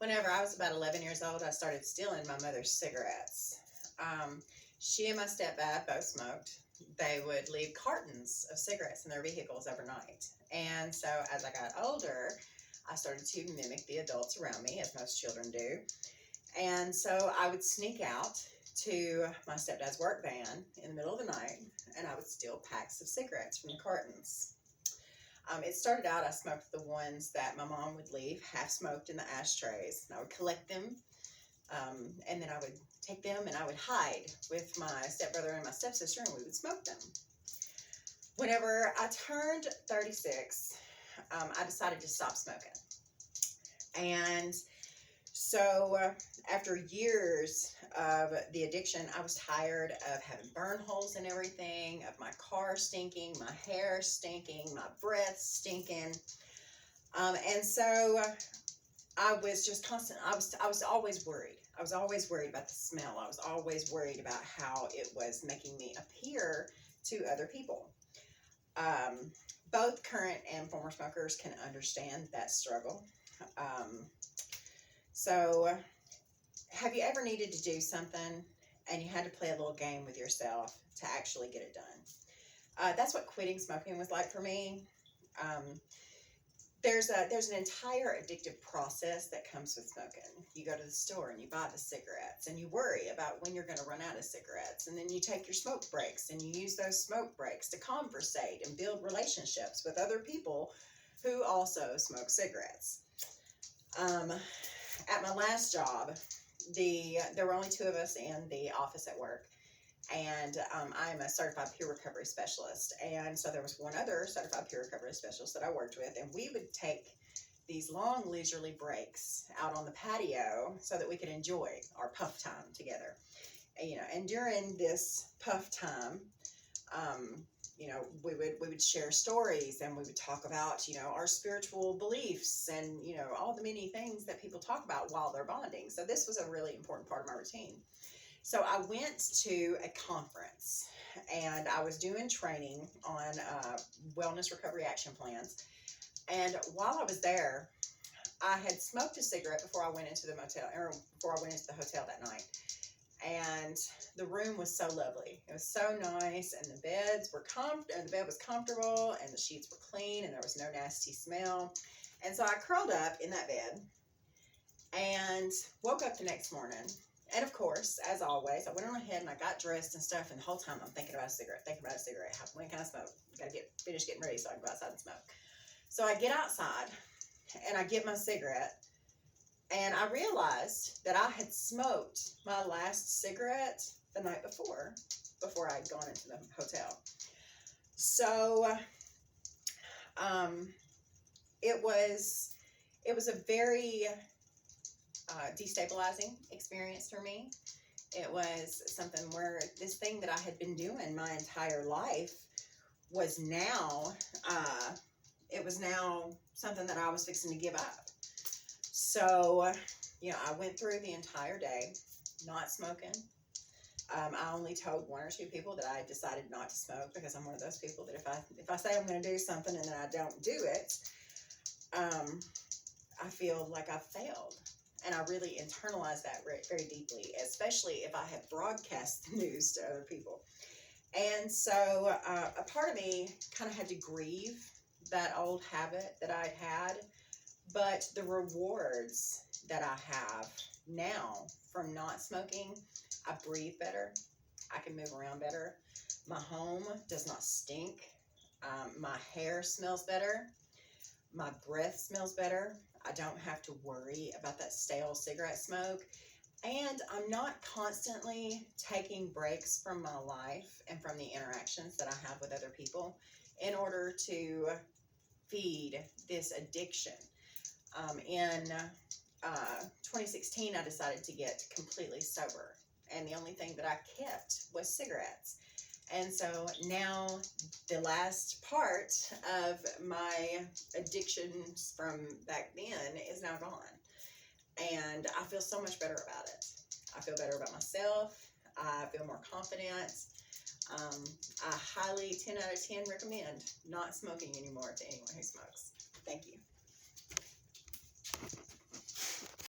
Whenever I was about 11 years old, I started stealing my mother's cigarettes. She and my stepdad both smoked. They would leave cartons of cigarettes in their vehicles overnight. And so as I got older, I started to mimic the adults around me, as most children do. And so I would sneak out to my stepdad's work van in the middle of the night, and I would steal packs of cigarettes from the cartons. It started out, I smoked the ones that my mom would leave half smoked in the ashtrays, and I would collect them, and then I would take them and I would hide with my stepbrother and my stepsister, and we would smoke them. Whenever I turned 36, I decided to stop smoking. And so after years of the addiction, I was tired of having burn holes in everything, of my car stinking, my hair stinking, my breath stinking. And so I was just I was always worried. I was always worried about the smell. I was always worried about how it was making me appear to other people. Both current and former smokers can understand that struggle. So have you ever needed to do something and you had to play a little game with yourself to actually get it done? That's what quitting smoking was like for me. There's an entire addictive process that comes with smoking. You go to the store and you buy the cigarettes and you worry about when you're going to run out of cigarettes, and then you take your smoke breaks and you use those smoke breaks to conversate and build relationships with other people who also smoke cigarettes. At my last job, there were only two of us in the office at work, and I'm a certified peer recovery specialist, and so there was one other certified peer recovery specialist that I worked with, and we would take these long leisurely breaks out on the patio so that we could enjoy our puff time together. And during this puff time, we would share stories, and we would talk about, our spiritual beliefs and, all the many things that people talk about while they're bonding. So this was a really important part of my routine. So I went to a conference, and I was doing training on wellness recovery action plans. And while I was there, I had smoked a cigarette before I went into the hotel that night. And the room was so lovely. It was so nice, and the bed was comfortable, and the sheets were clean, and there was no nasty smell. And so I curled up in that bed and woke up the next morning. And of course, as always, I went on ahead and I got dressed and stuff, and the whole time I'm thinking about a cigarette. When can I smoke? Got to finish getting ready so I can go outside and smoke. So I get outside and I get my cigarette, and I realized that I had smoked my last cigarette the night before I had gone into the hotel. So it was a very destabilizing experience for me. It was something where this thing that I had been doing my entire life was now something that I was fixing to give up. So, I went through the entire day not smoking. I only told one or two people that I decided not to smoke, because I'm one of those people that if I say I'm going to do something and then I don't do it, I feel like I've failed. And I really internalize that very, very deeply, especially if I have broadcast the news to other people. And so a part of me kind of had to grieve that old habit that I'd had, but the rewards that I have now from not smoking, I breathe better, I can move around better, my home does not stink, my hair smells better, my breath smells better, I don't have to worry about that stale cigarette smoke, and I'm not constantly taking breaks from my life and from the interactions that I have with other people in order to feed this addiction. In 2016, I decided to get completely sober, and the only thing that I kept was cigarettes. And so now the last part of my addictions from back then is now gone. And I feel so much better about it. I feel better about myself. I feel more confident. I highly 10 out of 10 recommend not smoking anymore to anyone who smokes.